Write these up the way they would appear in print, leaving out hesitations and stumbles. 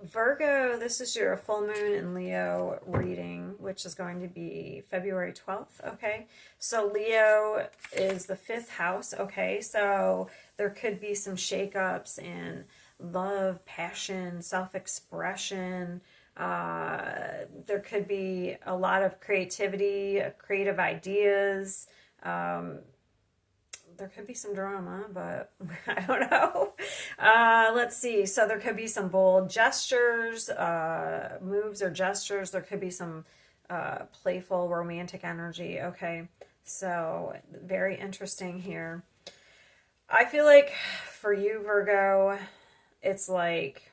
Virgo, this is your full moon in Leo reading, which is going to be February 12th. Okay. So Leo is the fifth house. Okay. So there could be some shakeups in love, passion, self expression. There could be a lot of creativity, creative ideas. Um, there could be some drama, but I don't know. Let's see. So there could be some bold gestures, moves or gestures. There could be some playful, romantic energy. Okay. So very interesting here. I feel like for you, Virgo, it's like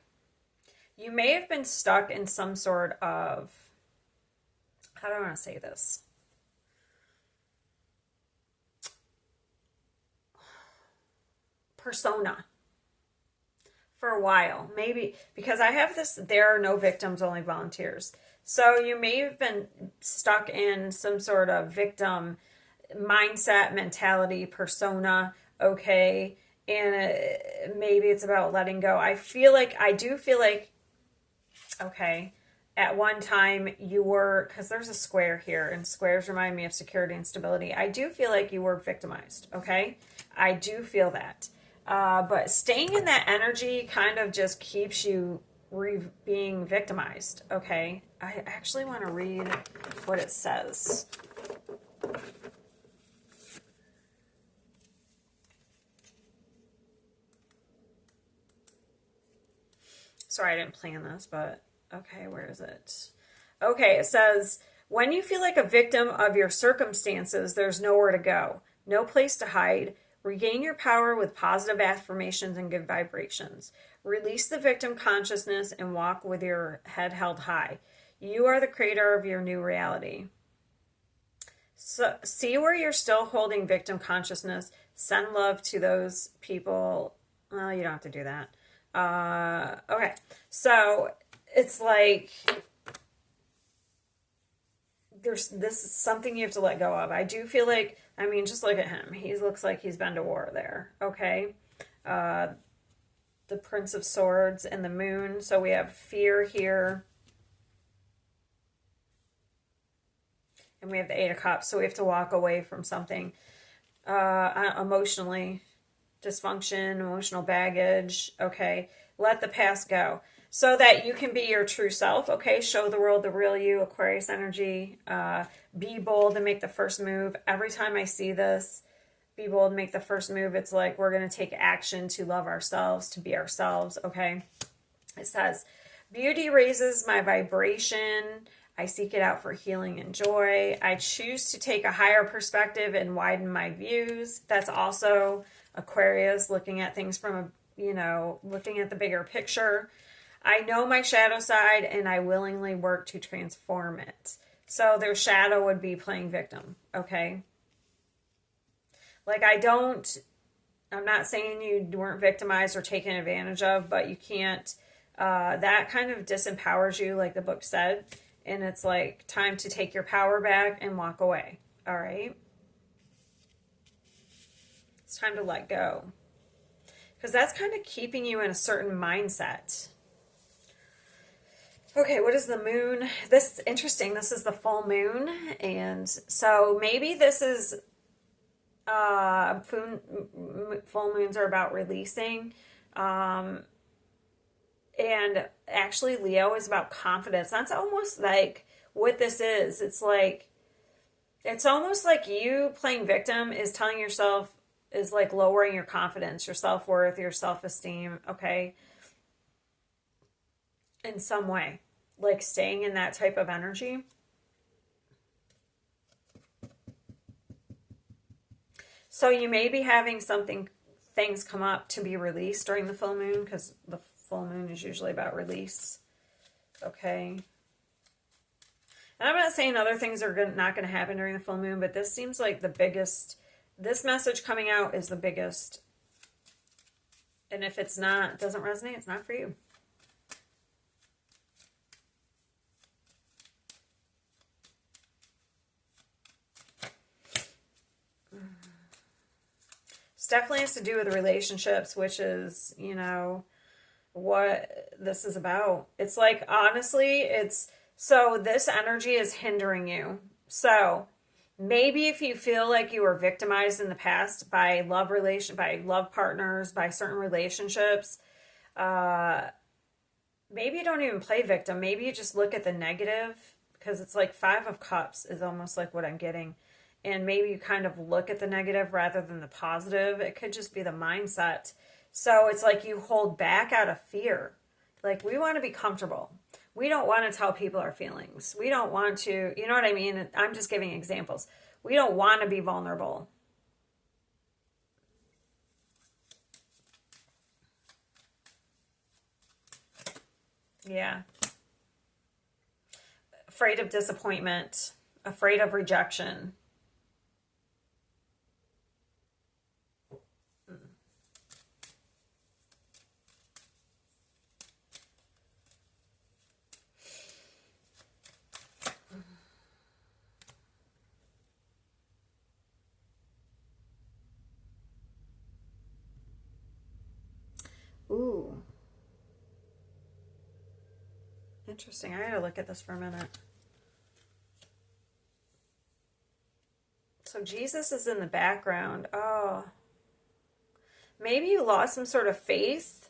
you may have been stuck in some sort of, how do I want to say this? Persona for a while. Maybe because I have this, there are no victims, only volunteers. So you may have been stuck in some sort of victim mindset, mentality, persona, okay? And maybe it's about letting go. I do feel like, okay, at one time you were, because there's a square here, and squares remind me of security and stability. I do feel like you were victimized, okay? I do feel that. But staying in that energy kind of just keeps you being victimized, okay? I actually want to read what it says. Sorry, I didn't plan this, but okay, where is it? Okay, it says, when you feel like a victim of your circumstances, there's nowhere to go, no place to hide. Regain your power with positive affirmations and good vibrations. Release the victim consciousness and walk with your head held high. You are the creator of your new reality. So, see where you're still holding victim consciousness. Send love to those people. Well, you don't have to do that. Okay, so it's like this is something you have to let go of. I do feel like, I mean, just look at him. He looks like he's been to war there. Okay, uh, the Prince of Swords and the Moon. So we have fear here, and we have the Eight of Cups. So we have to walk away from something emotionally, dysfunction, emotional baggage. Okay, let the past go so that you can be your true self. Okay, show the world the real you, Aquarius energy. Be bold and make the first move. Every time I see this, be bold and make the first move, it's like we're going to take action to love ourselves, to be ourselves. Okay, it says, beauty raises my vibration. I seek it out for healing and joy. I choose to take a higher perspective and widen my views. That's also Aquarius, looking at things from looking at the bigger picture. I know my shadow side and I willingly work to transform it. So their shadow would be playing victim, okay? Like I'm not saying you weren't victimized or taken advantage of, but you can't, that kind of disempowers you, like the book said. And it's like time to take your power back and walk away, all right? It's time to let go. Because that's kind of keeping you in a certain mindset. Okay, what is the moon? This is interesting. This is the full moon. And so maybe this is full moons are about releasing. And actually, Leo is about confidence. That's almost like what this is. It's almost like you playing victim is telling yourself, is like lowering your confidence, your self-worth, your self-esteem, okay? In some way, like staying in that type of energy. So you may be having things come up to be released during the full moon, because the full moon is usually about release, okay? And I'm not saying other things are not going to happen during the full moon, but this seems like the biggest, this message coming out is the biggest. And if it's not, it doesn't resonate, it's not for you. It's definitely has to do with relationships, which is, what this is about. It's like, honestly, it's so this energy is hindering you. So maybe if you feel like you were victimized in the past by by love partners, by certain relationships, uh, maybe you don't even play victim. Maybe you just look at the negative because it's like Five of Cups is almost like what I'm getting. And maybe you kind of look at the negative rather than the positive. It could just be the mindset. So it's like you hold back out of fear. Like we want to be comfortable. We don't want to tell people our feelings. We don't want to, you know what I mean? I'm just giving examples. We don't want to be vulnerable. Yeah. Afraid of disappointment, afraid of rejection. Ooh, interesting. I gotta look at this for a minute. So Jesus is in the background. Oh, maybe you lost some sort of faith,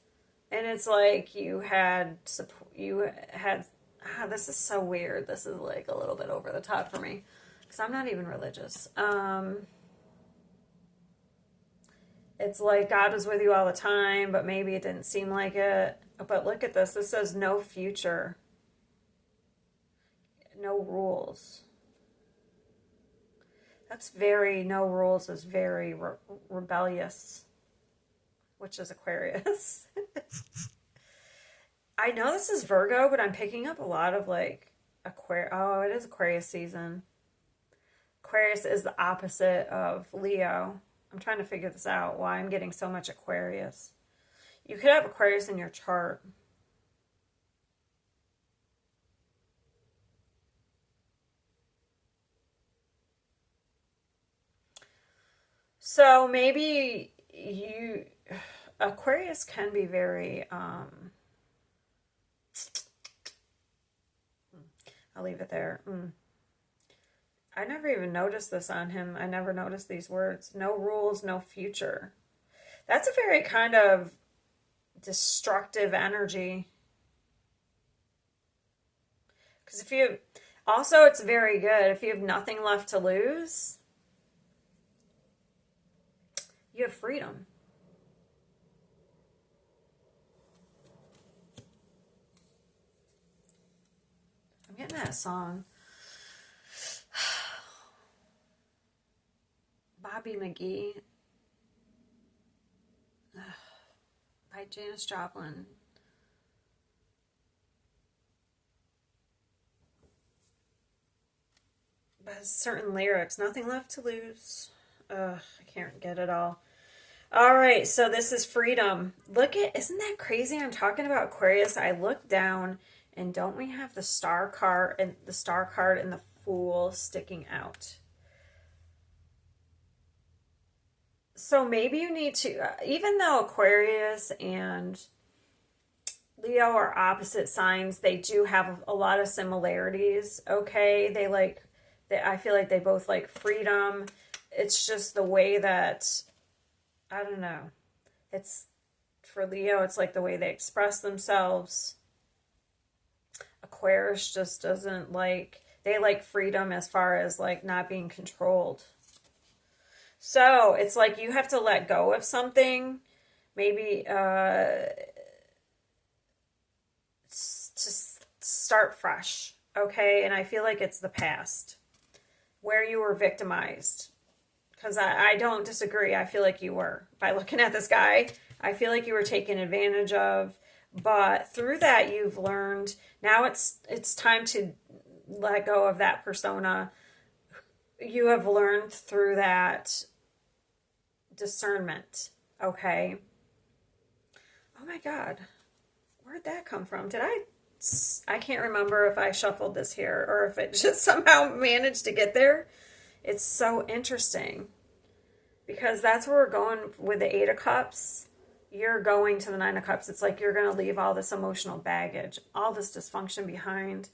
and it's like you had. This is so weird. This is like a little bit over the top for me because I'm not even religious. It's like God was with you all the time, but maybe it didn't seem like it. But look at this. This says no future, no rules. That's very, no rules is very rebellious, which is Aquarius. I know this is Virgo, but I'm picking up a lot of like Aquarius. Oh, it is Aquarius season. Aquarius is the opposite of Leo. I'm trying to figure this out, why I'm getting so much Aquarius. You could have Aquarius in your chart. So maybe Aquarius can be very, I'll leave it there. I never even noticed this on him. I never noticed these words. No rules, no future. That's a very kind of destructive energy. Because if you, also it's very good. If you have nothing left to lose, you have freedom. I'm getting that song. Bobby McGee by Janis Joplin. But certain lyrics, nothing left to lose. I can't get it all. All right, so this is freedom. Look at, isn't that crazy? I'm talking about Aquarius. I look down, and don't we have the star card and the Fool sticking out? So maybe you need to, even though Aquarius and Leo are opposite signs, they do have a lot of similarities. Okay, I feel like they both like freedom. It's just the way that, I don't know. It's, for Leo, it's like the way they express themselves. Aquarius just doesn't like, they like freedom as far as like not being controlled. So it's like you have to let go of something, maybe to start fresh, okay? And I feel like it's the past where you were victimized. Because I don't disagree. I feel like you were. By looking at this guy, I feel like you were taken advantage of. But through that, you've learned. Now it's time to let go of that persona. You have learned through that discernment, okay? Oh my God. Where'd that come from? I can't remember if I shuffled this here or if it just somehow managed to get there. It's so interesting because that's where we're going with the Eight of Cups. you're going to the Nine of Cups. It's like you're going to leave all this emotional baggage, all this dysfunction behind,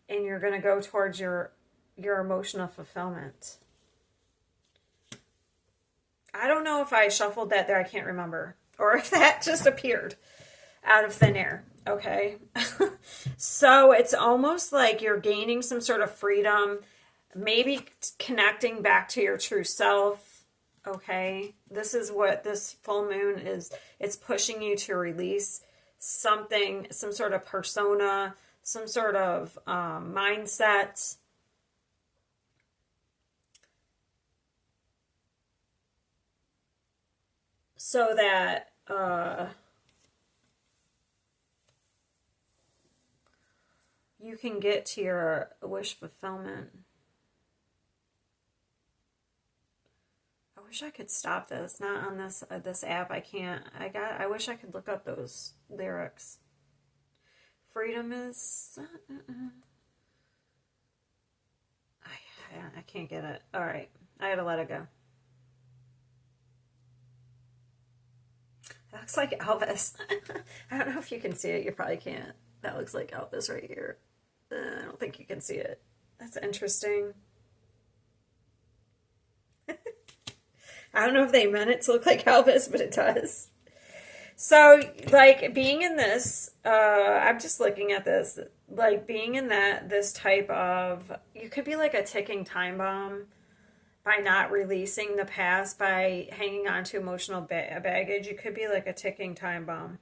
and you're going to go towards your emotional fulfillment. I don't know if I shuffled that there. I can't remember. Or if that just appeared out of thin air. Okay. So it's almost like you're gaining some sort of freedom, maybe connecting back to your true self. Okay. This is what this full moon is. It's pushing you to release something, some sort of persona, some sort of mindset. So that you can get to your wish fulfillment. I wish I could stop this. Not on this app. I can't. I wish I could look up those lyrics. Freedom is. I can't get it. All right, I gotta let it go. That looks like Elvis. I don't know if you can see it. You probably can't. That looks like Elvis right here. I don't think you can see it. That's interesting. I don't know if they meant it to look like Elvis, but it does. So, like, being in this, I'm just looking at this, like, being in this type of, you could be like a ticking time bomb by not releasing the past, by hanging on to emotional baggage. You could be like a ticking time bomb.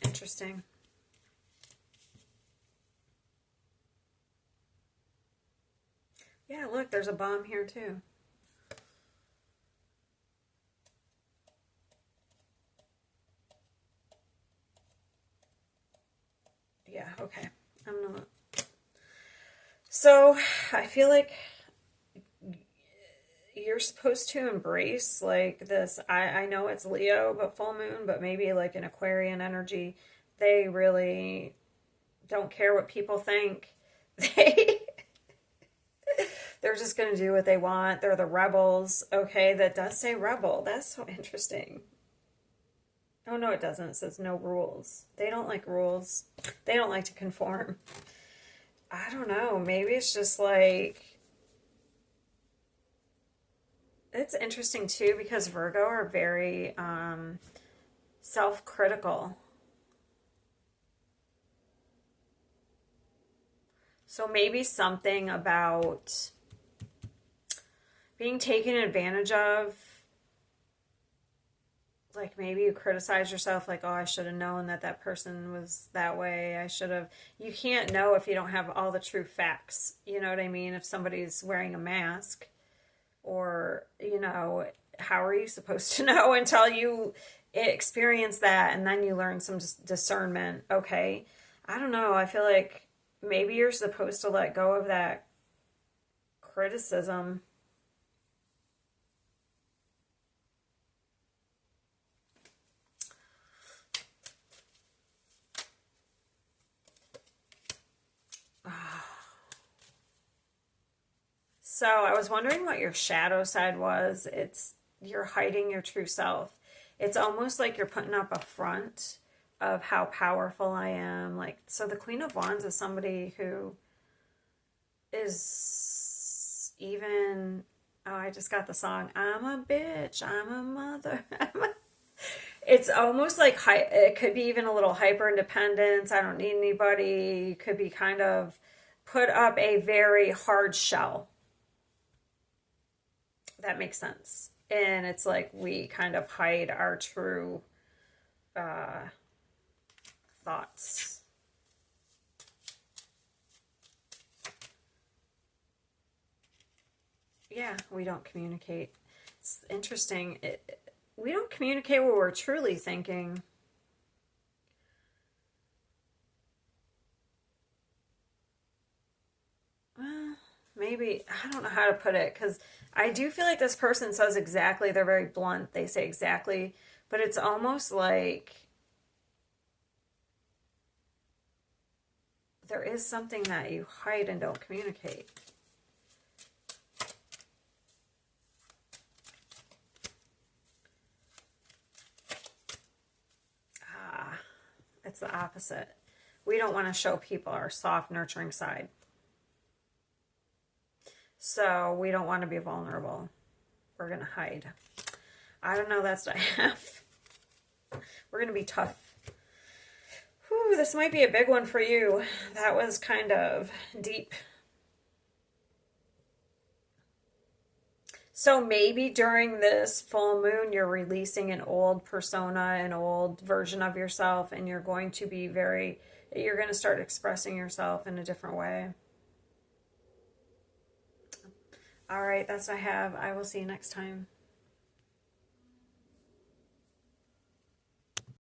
Interesting. Yeah, look, there's a bomb here too. Yeah, okay. I'm not. So, I feel like you're supposed to embrace like this. I know it's Leo, but full moon, but maybe like an Aquarian energy. They really don't care what people think. They they're just going to do what they want. They're the rebels. Okay, that does say rebel. That's so interesting. Oh, no, it doesn't. It says no rules. They don't like rules. They don't like to conform. I don't know. Maybe it's just like, it's interesting too because Virgo are very self-critical. So maybe something about being taken advantage of, like maybe you criticize yourself like, oh, I should have known that that person was that way. I should have. You can't know if you don't have all the true facts. You know what I mean? If somebody's wearing a mask, or, you know, how are you supposed to know until you experience that and then you learn some discernment? Okay. I don't know. I feel like maybe you're supposed to let go of that criticism. So I was wondering what your shadow side was. It's you're hiding your true self. It's almost like you're putting up a front of how powerful I am. Like, so the Queen of Wands is somebody who is even, oh, I just got the song, I'm a bitch, I'm a mother. It's almost like it could be even a little hyper independence. I don't need anybody. You could be kind of put up a very hard shell. That makes sense. And it's like we kind of hide our true thoughts. Yeah, we don't communicate. It's interesting. We don't communicate what we're truly thinking. Well, maybe, I don't know how to put it, because I do feel like this person says exactly, they're very blunt, they say exactly, but it's almost like there is something that you hide and don't communicate. It's the opposite. We don't want to show people our soft, nurturing side. So we don't want to be vulnerable. We're going to hide. I don't know. That's what I have. We're going to be tough. Whew, this might be a big one for you. That was kind of deep. So maybe during this full moon, you're releasing an old persona, an old version of yourself, and you're going to be you're going to start expressing yourself in a different way. All right, that's what I have. I will see you next time.